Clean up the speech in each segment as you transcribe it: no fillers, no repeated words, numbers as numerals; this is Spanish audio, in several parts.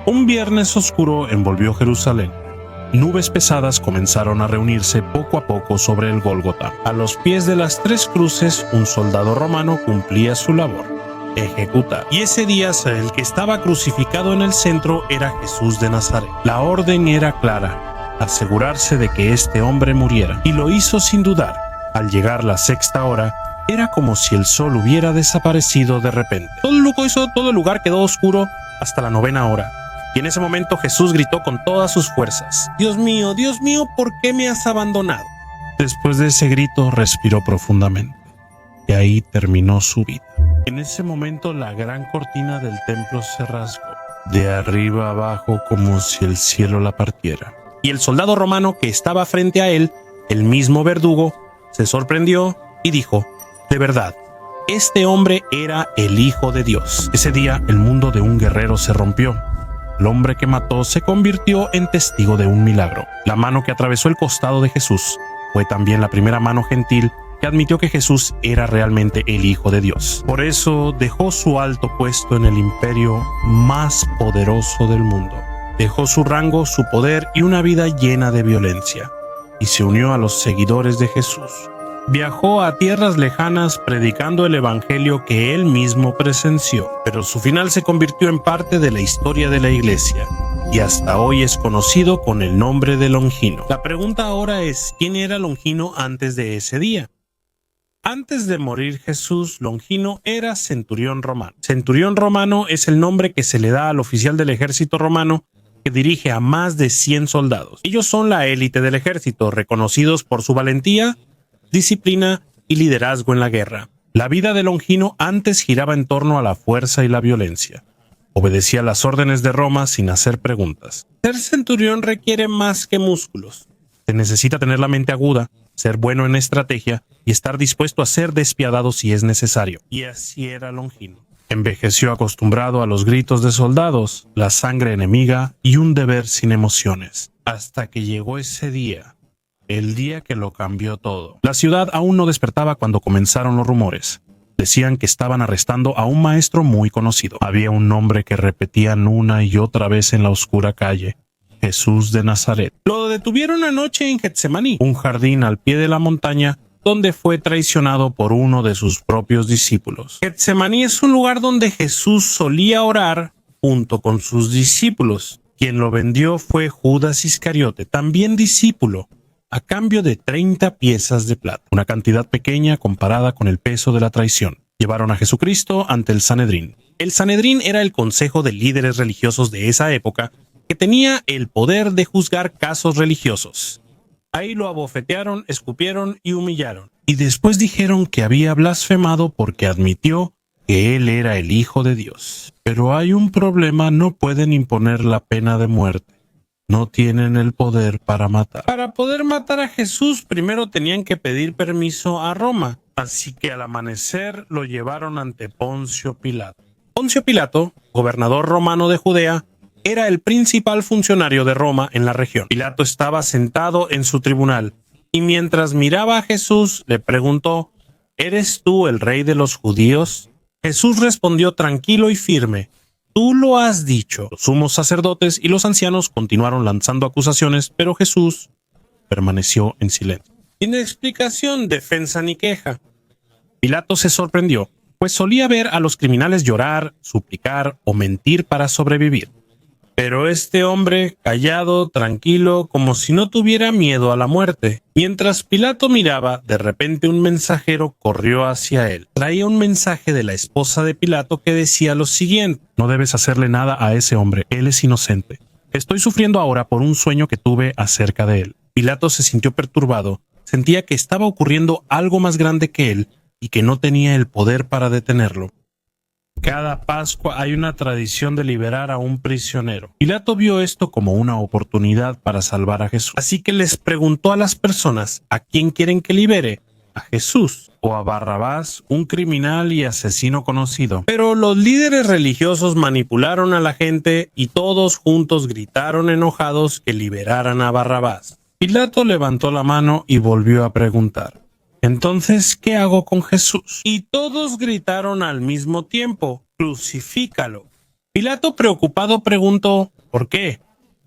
Un viernes oscuro envolvió Jerusalén. Nubes pesadas comenzaron a reunirse poco a poco sobre el Gólgota. A los pies de las 3 cruces, un soldado romano cumplía su labor: ejecutar. Y ese día el que estaba crucificado en el centro era Jesús de Nazaret. La orden era clara: asegurarse de que este hombre muriera. Y lo hizo sin dudar. Al llegar la 6ª hora, era como si el sol hubiera desaparecido de repente. Todo el lugar quedó oscuro hasta la 9ª hora. Y en ese momento Jesús gritó con todas sus fuerzas: Dios mío, ¿por qué me has abandonado? Después de ese grito respiró profundamente. Y ahí terminó su vida. En ese momento la gran cortina del templo se rasgó, de arriba a abajo, como si el cielo la partiera. Y el soldado romano que estaba frente a él, el mismo verdugo, se sorprendió y dijo: de verdad, este hombre era el Hijo de Dios. Ese día el mundo de un guerrero se rompió. El hombre que mató se convirtió en testigo de un milagro. La mano que atravesó el costado de Jesús fue también la primera mano gentil que admitió que Jesús era realmente el Hijo de Dios. Por eso dejó su alto puesto en el imperio más poderoso del mundo. Dejó su rango, su poder y una vida llena de violencia, y se unió a los seguidores de Jesús. Viajó a tierras lejanas predicando el evangelio que él mismo presenció, pero su final se convirtió en parte de la historia de la iglesia, y hasta hoy es conocido con el nombre de Longino. La pregunta ahora es: ¿quién era Longino antes de ese día? Antes de morir Jesús, Longino era centurión romano. Centurión romano es el nombre que se le da al oficial del ejército romano que dirige a más de 100 soldados. Ellos son la élite del ejército, reconocidos por su valentía, disciplina y liderazgo en la guerra. La vida de Longino antes giraba en torno a la fuerza y la violencia. Obedecía las órdenes de Roma sin hacer preguntas. Ser centurión requiere más que músculos. Se necesita tener la mente aguda, ser bueno en estrategia y estar dispuesto a ser despiadado si es necesario. Y así era Longino. Envejeció acostumbrado a los gritos de soldados, la sangre enemiga y un deber sin emociones. Hasta que llegó ese día. El día que lo cambió todo. La ciudad aún no despertaba cuando comenzaron los rumores. Decían que estaban arrestando a un maestro muy conocido. Había un nombre que repetían una y otra vez en la oscura calle: Jesús de Nazaret. Lo detuvieron anoche en Getsemaní, un jardín al pie de la montaña donde fue traicionado por uno de sus propios discípulos. Getsemaní es un lugar donde Jesús solía orar junto con sus discípulos. Quien lo vendió fue Judas Iscariote, también discípulo, a cambio de 30 piezas de plata, una cantidad pequeña comparada con el peso de la traición. Llevaron a Jesucristo ante el Sanedrín. El Sanedrín era el consejo de líderes religiosos de esa época que tenía el poder de juzgar casos religiosos. Ahí lo abofetearon, escupieron y humillaron. Y después dijeron que había blasfemado porque admitió que él era el Hijo de Dios. Pero hay un problema: no pueden imponer la pena de muerte. No tienen el poder para matar. Para poder matar a Jesús, primero tenían que pedir permiso a Roma. Así que al amanecer lo llevaron ante Poncio Pilato. Poncio Pilato, gobernador romano de Judea, era el principal funcionario de Roma en la región. Pilato estaba sentado en su tribunal y mientras miraba a Jesús le preguntó: ¿eres tú el rey de los judíos? Jesús respondió tranquilo y firme: tú lo has dicho. Los sumos sacerdotes y los ancianos continuaron lanzando acusaciones, pero Jesús permaneció en silencio. Sin explicación, defensa ni queja. Pilato se sorprendió, pues solía ver a los criminales llorar, suplicar o mentir para sobrevivir. Pero este hombre, callado, tranquilo, como si no tuviera miedo a la muerte. Mientras Pilato miraba, de repente un mensajero corrió hacia él. Traía un mensaje de la esposa de Pilato que decía lo siguiente: no debes hacerle nada a ese hombre, él es inocente. Estoy sufriendo ahora por un sueño que tuve acerca de él. Pilato se sintió perturbado, sentía que estaba ocurriendo algo más grande que él y que no tenía el poder para detenerlo. Cada Pascua hay una tradición de liberar a un prisionero. Pilato vio esto como una oportunidad para salvar a Jesús. Así que les preguntó a las personas: ¿a quién quieren que libere? ¿A Jesús o a Barrabás, un criminal y asesino conocido? Pero los líderes religiosos manipularon a la gente y todos juntos gritaron enojados que liberaran a Barrabás. Pilato levantó la mano y volvió a preguntar: entonces, ¿qué hago con Jesús? Y todos gritaron al mismo tiempo: crucifícalo. Pilato, preocupado, preguntó: ¿Por qué?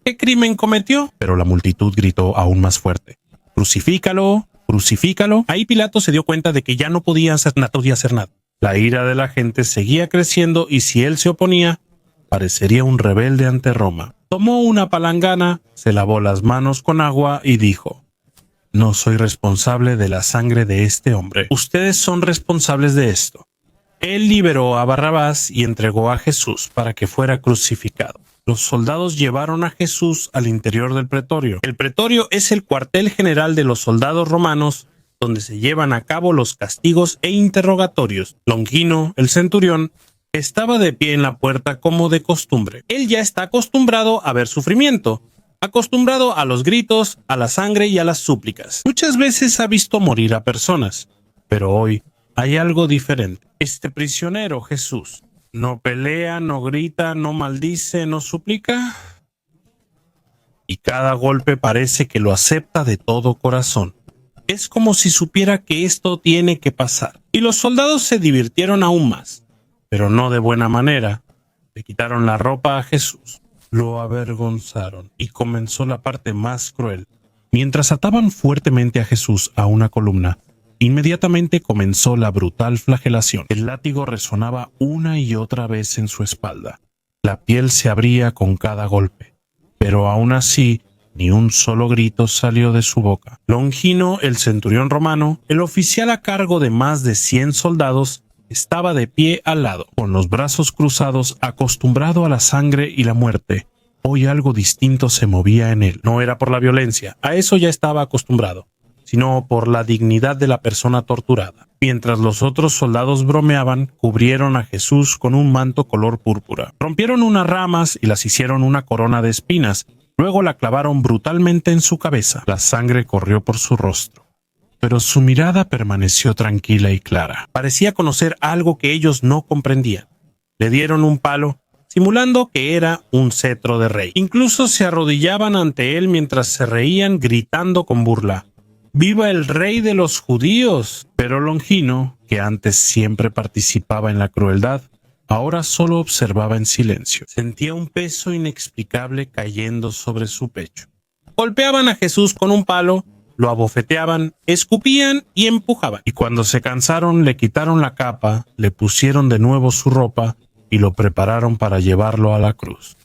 ¿Qué crimen cometió? Pero la multitud gritó aún más fuerte: ¡Crucifícalo! ¡Crucifícalo! Ahí Pilato se dio cuenta de que ya no podía hacer nada. La ira de la gente seguía creciendo y si él se oponía, parecería un rebelde ante Roma. Tomó una palangana, se lavó las manos con agua y dijo: no soy responsable de la sangre de este hombre. Ustedes son responsables de esto. Él liberó a Barrabás y entregó a Jesús para que fuera crucificado. Los soldados llevaron a Jesús al interior del pretorio. El pretorio es el cuartel general de los soldados romanos, donde se llevan a cabo los castigos e interrogatorios. Longino, el centurión, estaba de pie en la puerta como de costumbre. Él ya está acostumbrado a ver sufrimiento, acostumbrado a los gritos, a la sangre y a las súplicas. Muchas veces ha visto morir a personas, pero hoy hay algo diferente. Este prisionero, Jesús, no pelea, no grita, no maldice, no suplica. Y cada golpe parece que lo acepta de todo corazón. Es como si supiera que esto tiene que pasar. Y los soldados se divirtieron aún más, pero no de buena manera. Le quitaron la ropa a Jesús. Lo avergonzaron y comenzó la parte más cruel. Mientras ataban fuertemente a Jesús a una columna, inmediatamente comenzó la brutal flagelación. El látigo resonaba una y otra vez en su espalda. La piel se abría con cada golpe, pero aún así ni un solo grito salió de su boca. Longino, el centurión romano, el oficial a cargo de más de 100 soldados, estaba de pie al lado, con los brazos cruzados, acostumbrado a la sangre y la muerte. Hoy algo distinto se movía en él. No era por la violencia, a eso ya estaba acostumbrado, sino por la dignidad de la persona torturada. Mientras los otros soldados bromeaban, cubrieron a Jesús con un manto color púrpura. Rompieron unas ramas y las hicieron una corona de espinas. Luego la clavaron brutalmente en su cabeza. La sangre corrió por su rostro, pero su mirada permaneció tranquila y clara. Parecía conocer algo que ellos no comprendían. Le dieron un palo, simulando que era un cetro de rey. Incluso se arrodillaban ante él mientras se reían, gritando con burla: ¡Viva el rey de los judíos! Pero Longino, que antes siempre participaba en la crueldad, ahora solo observaba en silencio. Sentía un peso inexplicable cayendo sobre su pecho. Golpeaban a Jesús con un palo, lo abofeteaban, escupían y empujaban. Y cuando se cansaron, le quitaron la capa, le pusieron de nuevo su ropa y lo prepararon para llevarlo a la cruz.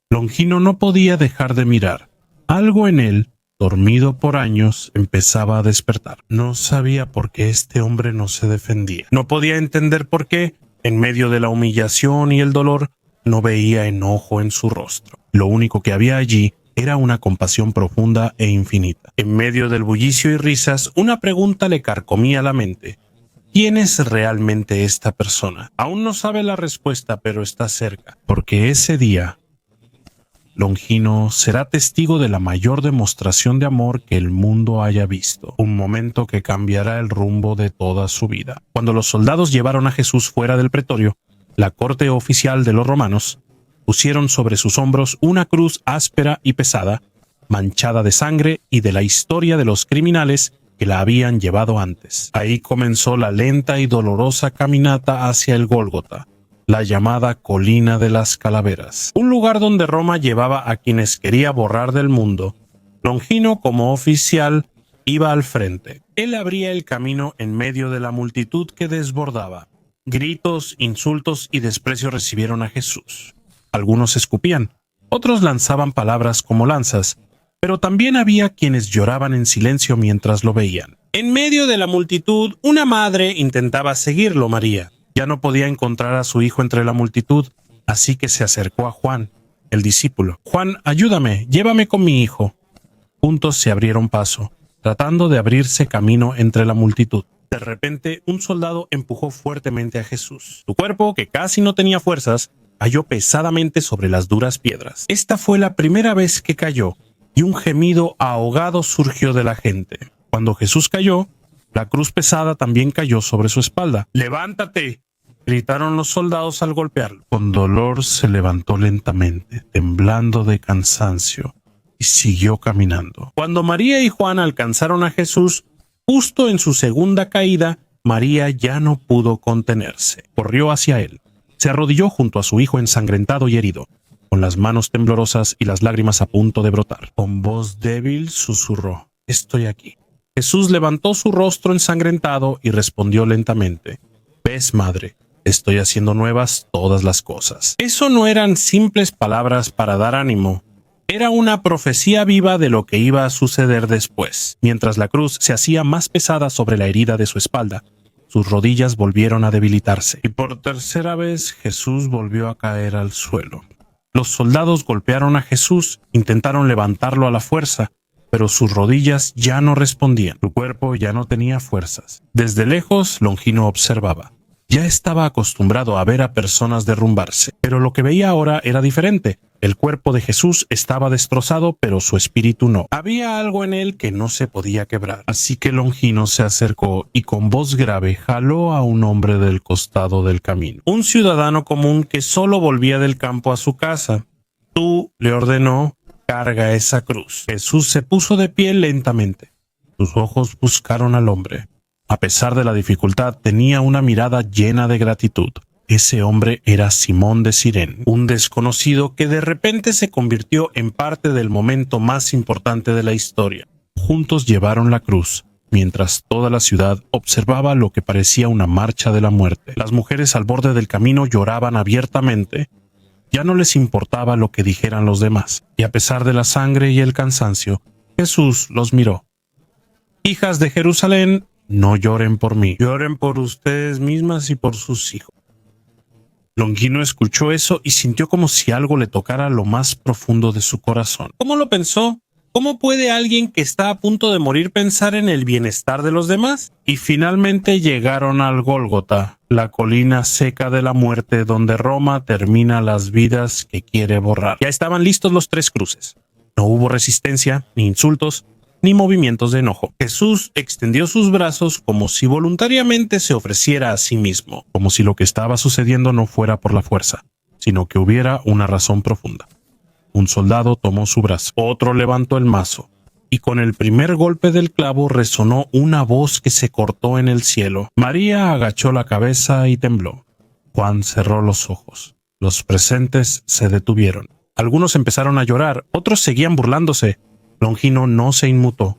Longino no podía dejar de mirar. Algo en él, dormido por años, empezaba a despertar. No sabía por qué este hombre no se defendía. No podía entender por qué, en medio de la humillación y el dolor, no veía enojo en su rostro. Lo único que había allí era una compasión profunda e infinita. En medio del bullicio y risas, una pregunta le carcomía la mente: ¿quién es realmente esta persona? Aún no sabe la respuesta, pero está cerca, porque ese día Longino será testigo de la mayor demostración de amor que el mundo haya visto, un momento que cambiará el rumbo de toda su vida. Cuando los soldados llevaron a Jesús fuera del pretorio, la corte oficial de los romanos pusieron sobre sus hombros una cruz áspera y pesada, manchada de sangre y de la historia de los criminales que la habían llevado antes. Ahí comenzó la lenta y dolorosa caminata hacia el Gólgota, la llamada Colina de las Calaveras, un lugar donde Roma llevaba a quienes quería borrar del mundo. Longino, como oficial, iba al frente. Él abría el camino en medio de la multitud que desbordaba. Gritos, insultos y desprecio recibieron a Jesús. Algunos escupían, otros lanzaban palabras como lanzas, pero también había quienes lloraban en silencio mientras lo veían. En medio de la multitud, una madre intentaba seguirlo, María. Ya no podía encontrar a su hijo entre la multitud, así que se acercó a Juan, el discípulo. «Juan, ayúdame, llévame con mi hijo». Juntos se abrieron paso, tratando de abrirse camino entre la multitud. De repente, un soldado empujó fuertemente a Jesús. Su cuerpo, que casi no tenía fuerzas, cayó pesadamente sobre las duras piedras. Esta fue la primera vez que cayó, y un gemido ahogado surgió de la gente. Cuando Jesús cayó, la cruz pesada también cayó sobre su espalda. «¡Levántate!», gritaron los soldados al golpearlo. Con dolor se levantó lentamente, temblando de cansancio, y siguió caminando. Cuando María y Juan alcanzaron a Jesús, justo en su segunda caída, María ya no pudo contenerse. Corrió hacia él. Se arrodilló junto a su hijo ensangrentado y herido. con las manos temblorosas y las lágrimas a punto de brotar. Con voz débil susurró: «Estoy aquí». Jesús levantó su rostro ensangrentado y respondió lentamente: «¿Ves, madre? Estoy haciendo nuevas todas las cosas». Eso no eran simples palabras para dar ánimo. Era una profecía viva de lo que iba a suceder después. Mientras la cruz se hacía más pesada sobre la herida de su espalda, sus rodillas volvieron a debilitarse. Y por tercera vez Jesús volvió a caer al suelo. Los soldados golpearon a Jesús, intentaron levantarlo a la fuerza, pero sus rodillas ya no respondían. Su cuerpo ya no tenía fuerzas. Desde lejos, Longino observaba. Ya estaba acostumbrado a ver a personas derrumbarse, pero lo que veía ahora era diferente. El cuerpo de Jesús estaba destrozado, pero su espíritu no. Había algo en él que no se podía quebrar. Así que Longino se acercó y con voz grave jaló a un hombre del costado del camino. Un ciudadano común que solo volvía del campo a su casa. «Tú», le ordenó, «carga esa cruz». Jesús se puso de pie lentamente. Sus ojos buscaron al hombre. A pesar de la dificultad, tenía una mirada llena de gratitud. Ese hombre era Simón de Cirene, un desconocido que de repente se convirtió en parte del momento más importante de la historia. Juntos llevaron la cruz, mientras toda la ciudad observaba lo que parecía una marcha de la muerte. Las mujeres al borde del camino lloraban abiertamente. Ya no les importaba lo que dijeran los demás, y a pesar de la sangre y el cansancio, Jesús los miró. «Hijas de Jerusalén, no lloren por mí, lloren por ustedes mismas y por sus hijos». Longino escuchó eso y sintió como si algo le tocara lo más profundo de su corazón. ¿Cómo lo pensó? ¿Cómo puede alguien que está a punto de morir pensar en el bienestar de los demás? Y finalmente llegaron al Gólgota, la colina seca de la muerte donde Roma termina las vidas que quiere borrar. Ya estaban listos los 3 cruces. No hubo resistencia, ni insultos, ni movimientos de enojo. Jesús extendió sus brazos como si voluntariamente se ofreciera a sí mismo, como si lo que estaba sucediendo no fuera por la fuerza, sino que hubiera una razón profunda. Un soldado tomó su brazo, otro levantó el mazo, y con el primer golpe del clavo resonó una voz que se cortó en el cielo. María agachó la cabeza y tembló. Juan cerró los ojos. Los presentes se detuvieron. Algunos empezaron a llorar, otros seguían burlándose. Longino no se inmutó,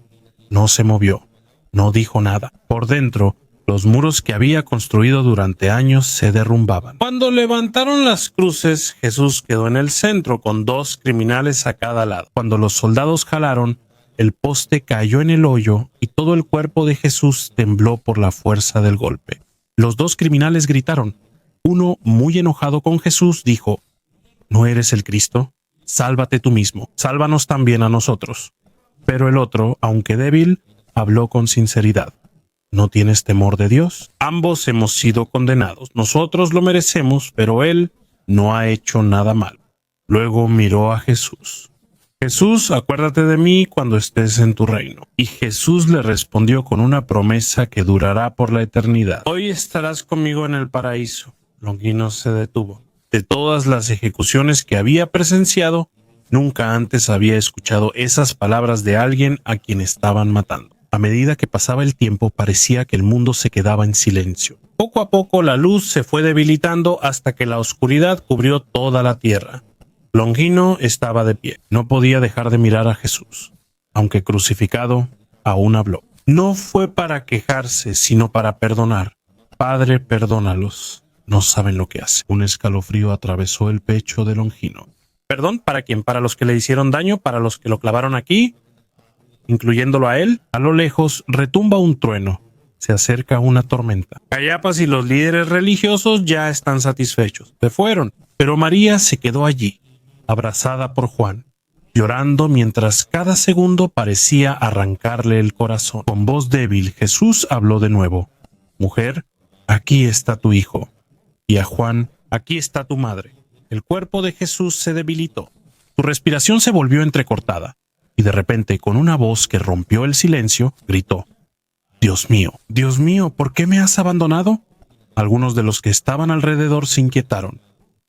no se movió, no dijo nada. Por dentro, los muros que había construido durante años se derrumbaban. Cuando levantaron las cruces, Jesús quedó en el centro con 2 criminales a cada lado. Cuando los soldados jalaron, el poste cayó en el hoyo y todo el cuerpo de Jesús tembló por la fuerza del golpe. Los 2 criminales gritaron. Uno, muy enojado con Jesús, dijo: «¿No eres el Cristo? Sálvate tú mismo, sálvanos también a nosotros». Pero el otro, aunque débil, habló con sinceridad: ¿no tienes temor de Dios? Ambos hemos sido condenados. Nosotros lo merecemos, pero él no ha hecho nada malo. Luego miró a Jesús. «Jesús, acuérdate de mí cuando estés en tu reino». Y Jesús le respondió con una promesa que durará por la eternidad: «Hoy estarás conmigo en el paraíso». Longino se detuvo. De todas las ejecuciones que había presenciado, nunca antes había escuchado esas palabras de alguien a quien estaban matando. A medida que pasaba el tiempo, parecía que el mundo se quedaba en silencio. Poco a poco la luz se fue debilitando hasta que la oscuridad cubrió toda la tierra. Longino estaba de pie. No podía dejar de mirar a Jesús. Aunque crucificado, aún habló. No fue para quejarse, sino para perdonar. «Padre, perdónalos. No saben lo que hacen». Un escalofrío atravesó el pecho de Longino. ¿Perdón? ¿Para quién? ¿Para los que le hicieron daño? ¿Para los que lo clavaron aquí? ¿Incluyéndolo a él? A lo lejos retumba un trueno. Se acerca una tormenta. Cayapas y los líderes religiosos ya están satisfechos. Se fueron, pero María se quedó allí, abrazada por Juan, llorando mientras cada segundo parecía arrancarle el corazón. Con voz débil, Jesús habló de nuevo: «Mujer, aquí está tu hijo». Y a Juan: «Aquí está tu madre». El cuerpo de Jesús se debilitó. Su respiración se volvió entrecortada, y de repente, con una voz que rompió el silencio, gritó: Dios mío, ¿por qué me has abandonado?» Algunos de los que estaban alrededor se inquietaron.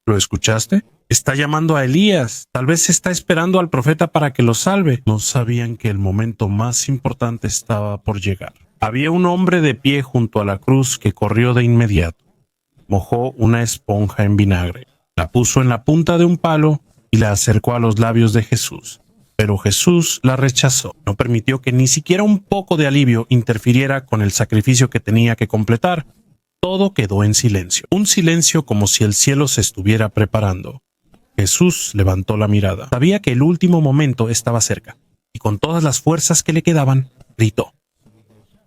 ¿Lo escuchaste? Está llamando a Elías. Tal vez está esperando al profeta para que lo salve. No sabían que el momento más importante estaba por llegar. Había un hombre de pie junto a la cruz que corrió de inmediato. Mojó una esponja en vinagre, la puso en la punta de un palo y la acercó a los labios de Jesús. Pero Jesús la rechazó. No permitió que ni siquiera un poco de alivio interfiriera con el sacrificio que tenía que completar. Todo quedó en silencio. Un silencio como si el cielo se estuviera preparando. Jesús levantó la mirada. Sabía que el último momento estaba cerca, y con todas las fuerzas que le quedaban, gritó: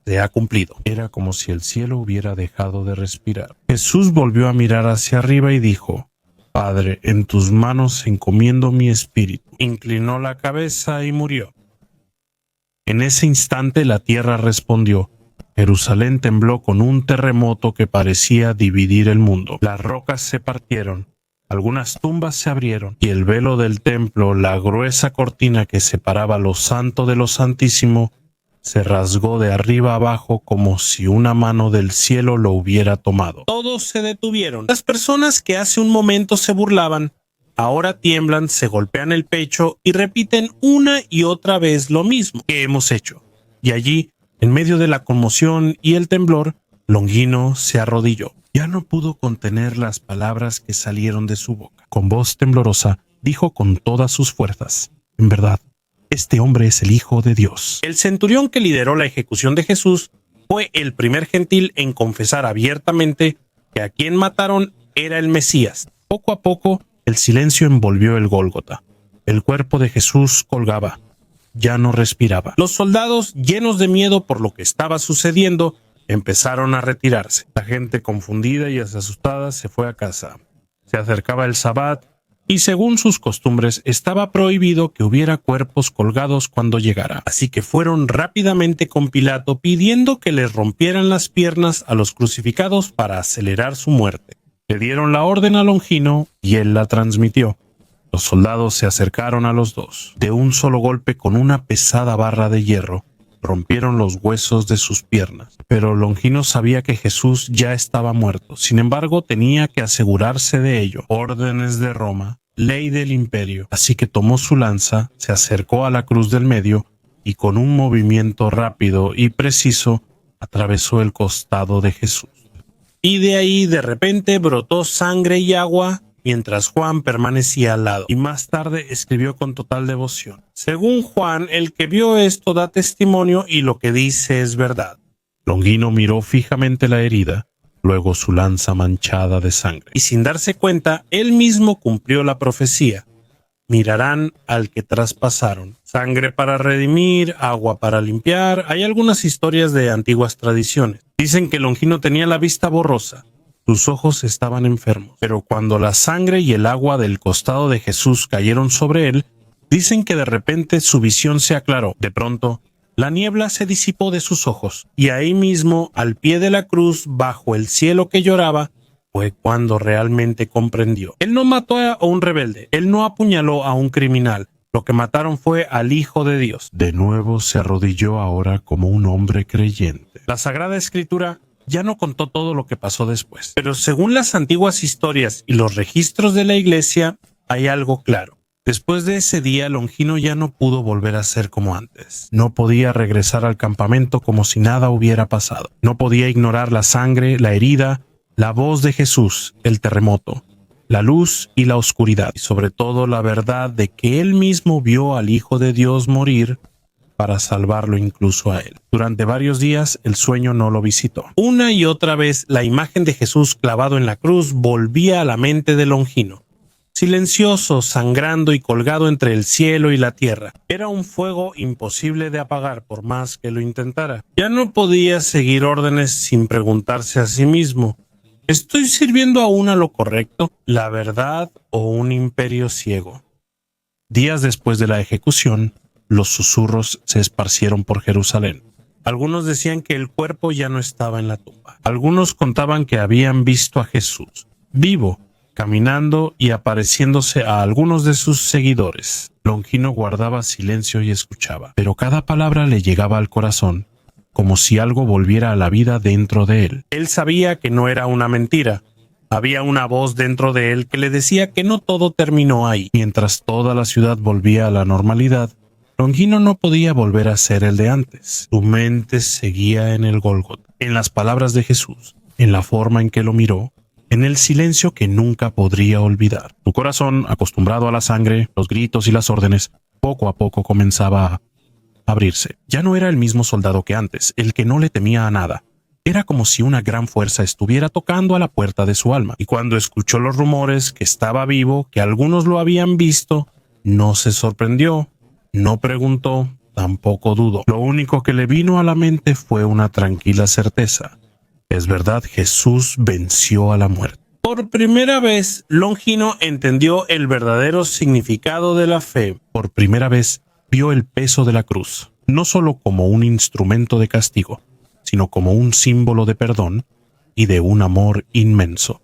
«Se ha cumplido». Era como si el cielo hubiera dejado de respirar. Jesús volvió a mirar hacia arriba y dijo: «Padre, en tus manos encomiendo mi espíritu». Inclinó la cabeza y murió. En ese instante la tierra respondió. Jerusalén tembló con un terremoto que parecía dividir el mundo. Las rocas se partieron, algunas tumbas se abrieron, y el velo del templo, la gruesa cortina que separaba lo santo de lo santísimo, se rasgó de arriba abajo como si una mano del cielo lo hubiera tomado. Todos se detuvieron. Las personas que hace un momento se burlaban, ahora tiemblan, se golpean el pecho y repiten una y otra vez lo mismo que hemos hecho. Y allí, en medio de la conmoción y el temblor, Longino se arrodilló. Ya no pudo contener las palabras que salieron de su boca. Con voz temblorosa, dijo con todas sus fuerzas: «En verdad, este hombre es el Hijo de Dios». El centurión que lideró la ejecución de Jesús fue el primer gentil en confesar abiertamente que a quien mataron era el Mesías. Poco a poco, el silencio envolvió el Gólgota. El cuerpo de Jesús colgaba. Ya no respiraba. Los soldados, llenos de miedo por lo que estaba sucediendo, empezaron a retirarse. La gente, confundida y asustada, se fue a casa. Se acercaba el Sabbat y, según sus costumbres, estaba prohibido que hubiera cuerpos colgados cuando llegara. Así que fueron rápidamente con Pilato pidiendo que les rompieran las piernas a los crucificados para acelerar su muerte. Le dieron la orden a Longino y él la transmitió. Los soldados se acercaron a los dos. De un solo golpe, con una pesada barra de hierro, rompieron los huesos de sus piernas. Pero Longino sabía que Jesús ya estaba muerto. Sin embargo, tenía que asegurarse de ello. Órdenes de Roma, ley del imperio. Así que tomó su lanza, se acercó a la cruz del medio y con un movimiento rápido y preciso atravesó el costado de Jesús. Y de ahí de repente brotó sangre y agua, mientras Juan permanecía al lado, y más tarde escribió con total devoción: «Según Juan, el que vio esto da testimonio y lo que dice es verdad». Longino miró fijamente la herida, luego su lanza manchada de sangre, y sin darse cuenta, él mismo cumplió la profecía: «Mirarán al que traspasaron». Sangre para redimir, agua para limpiar. Hay algunas historias de antiguas tradiciones. Dicen que Longino tenía la vista borrosa. Sus ojos estaban enfermos, pero cuando la sangre y el agua del costado de Jesús cayeron sobre él, dicen que de repente su visión se aclaró. De pronto, la niebla se disipó de sus ojos, y ahí mismo, al pie de la cruz, bajo el cielo que lloraba, fue cuando realmente comprendió. Él no mató a un rebelde, él no apuñaló a un criminal. Lo que mataron fue al Hijo de Dios. De nuevo se arrodilló ahora como un hombre creyente. La Sagrada Escritura ya no contó todo lo que pasó después, pero según las antiguas historias y los registros de la Iglesia, hay algo claro. Después de ese día, Longino ya no pudo volver a ser como antes. No podía regresar al campamento como si nada hubiera pasado. No podía ignorar la sangre, la herida, la voz de Jesús, el terremoto, la luz y la oscuridad, y sobre todo la verdad de que él mismo vio al Hijo de Dios morir para salvarlo incluso a él. Durante varios días el sueño no lo visitó. Una y otra vez la imagen de Jesús clavado en la cruz volvía a la mente de Longino. Silencioso, sangrando y colgado entre el cielo y la tierra. Era un fuego imposible de apagar por más que lo intentara. Ya no podía seguir órdenes sin preguntarse a sí mismo: ¿estoy sirviendo aún a lo correcto, la verdad o un imperio ciego? Días después de la ejecución, los susurros se esparcieron por Jerusalén. Algunos decían que el cuerpo ya no estaba en la tumba. Algunos contaban que habían visto a Jesús, vivo, caminando y apareciéndose a algunos de sus seguidores. Longino guardaba silencio y escuchaba, pero cada palabra le llegaba al corazón, como si algo volviera a la vida dentro de él. Él sabía que no era una mentira. Había una voz dentro de él que le decía que no todo terminó ahí. Mientras toda la ciudad volvía a la normalidad, Longino no podía volver a ser el de antes. Su mente seguía en el Gólgota, en las palabras de Jesús, en la forma en que lo miró, en el silencio que nunca podría olvidar. Su corazón, acostumbrado a la sangre, los gritos y las órdenes, poco a poco comenzaba a abrirse. Ya no era el mismo soldado que antes, el que no le temía a nada. Era como si una gran fuerza estuviera tocando a la puerta de su alma. Y cuando escuchó los rumores que estaba vivo, que algunos lo habían visto, no se sorprendió, no preguntó, tampoco dudó. Lo único que le vino a la mente fue una tranquila certeza. Es verdad, Jesús venció a la muerte. Por primera vez, Longino entendió el verdadero significado de la fe. Por primera vez, vio el peso de la cruz, no solo como un instrumento de castigo, sino como un símbolo de perdón y de un amor inmenso.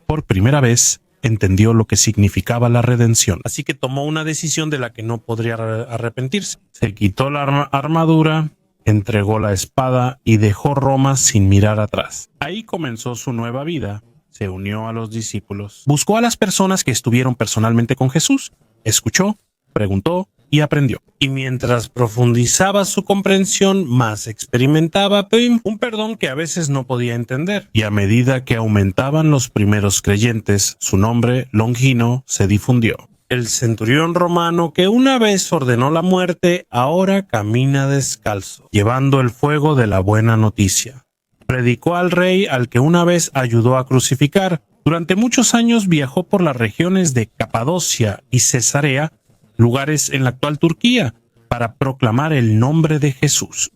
Por primera vez, entendió lo que significaba la redención, así que tomó una decisión de la que no podría arrepentirse. Se quitó la armadura, entregó la espada y dejó Roma sin mirar atrás. Ahí comenzó su nueva vida. Se unió a los discípulos. Buscó a las personas que estuvieron personalmente con Jesús. Escuchó, preguntó y aprendió. Y mientras profundizaba su comprensión, más experimentaba un perdón que a veces no podía entender. Y a medida que aumentaban los primeros creyentes, su nombre, Longino, se difundió. El centurión romano que una vez ordenó la muerte, ahora camina descalzo, llevando el fuego de la buena noticia. Predicó al rey al que una vez ayudó a crucificar. Durante muchos años viajó por las regiones de Capadocia y Cesarea, lugares en la actual Turquía, para proclamar el nombre de Jesús.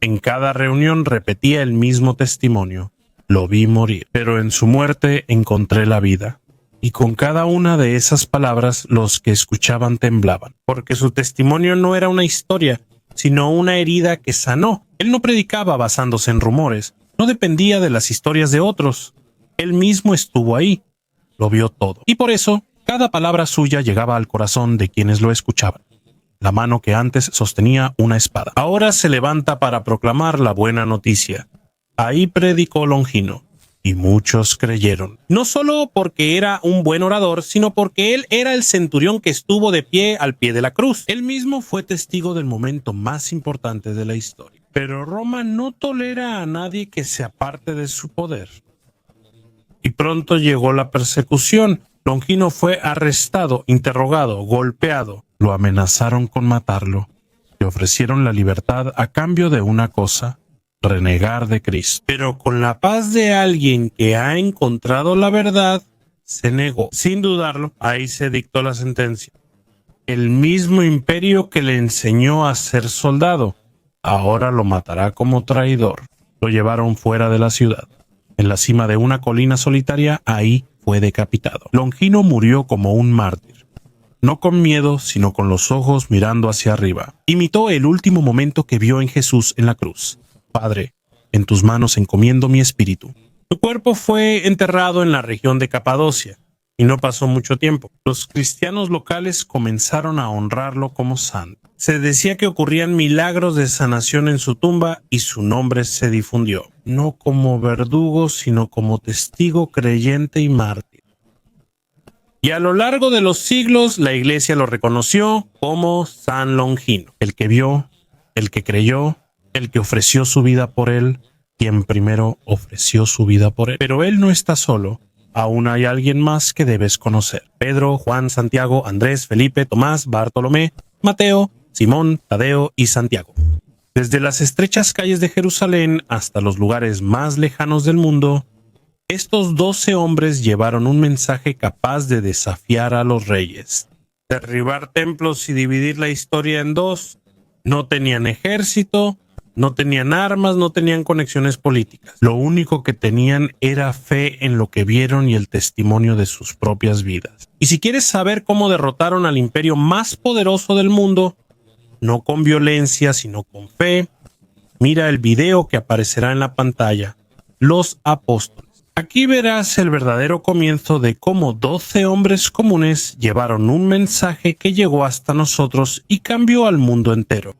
En cada reunión repetía el mismo testimonio: lo vi morir, pero en su muerte encontré la vida. Y con cada una de esas palabras los que escuchaban temblaban, porque su testimonio no era una historia, sino una herida que sanó. Él no predicaba basándose en rumores, no dependía de las historias de otros. Él mismo estuvo ahí, lo vio todo. Y por eso, cada palabra suya llegaba al corazón de quienes lo escuchaban. La mano que antes sostenía una espada, ahora se levanta para proclamar la buena noticia. Ahí predicó Longino, y muchos creyeron. No solo porque era un buen orador, sino porque él era el centurión que estuvo de pie al pie de la cruz. Él mismo fue testigo del momento más importante de la historia. Pero Roma no tolera a nadie que se aparte de su poder. Y pronto llegó la persecución. Longino fue arrestado, interrogado, golpeado. Lo amenazaron con matarlo. Le ofrecieron la libertad a cambio de una cosa: renegar de Cristo. Pero con la paz de alguien que ha encontrado la verdad, se negó. Sin dudarlo, ahí se dictó la sentencia. El mismo imperio que le enseñó a ser soldado, ahora lo matará como traidor. Lo llevaron fuera de la ciudad. En la cima de una colina solitaria, ahí fue decapitado. Longino murió como un mártir. No con miedo, sino con los ojos mirando hacia arriba. Imitó el último momento que vio en Jesús en la cruz. Padre, en tus manos encomiendo mi espíritu. Su cuerpo fue enterrado en la región de Capadocia, y no pasó mucho tiempo. Los cristianos locales comenzaron a honrarlo como santo. Se decía que ocurrían milagros de sanación en su tumba y su nombre se difundió, no como verdugo, sino como testigo creyente y mártir. Y a lo largo de los siglos, la iglesia lo reconoció como San Longino, el que vio, el que creyó, el que ofreció su vida por él, quien primero ofreció su vida por él. Pero él no está solo, aún hay alguien más que debes conocer: Pedro, Juan, Santiago, Andrés, Felipe, Tomás, Bartolomé, Mateo, Simón, Tadeo y Santiago. Desde las estrechas calles de Jerusalén hasta los lugares más lejanos del mundo, estos 12 hombres llevaron un mensaje capaz de desafiar a los reyes, derribar templos y dividir la historia en dos. No tenían ejército, no tenían armas, no tenían conexiones políticas. Lo único que tenían era fe en lo que vieron y el testimonio de sus propias vidas. Y si quieres saber cómo derrotaron al imperio más poderoso del mundo, no con violencia, sino con fe, mira el video que aparecerá en la pantalla: Los Apóstoles. Aquí verás el verdadero comienzo de cómo 12 hombres comunes llevaron un mensaje que llegó hasta nosotros y cambió al mundo entero.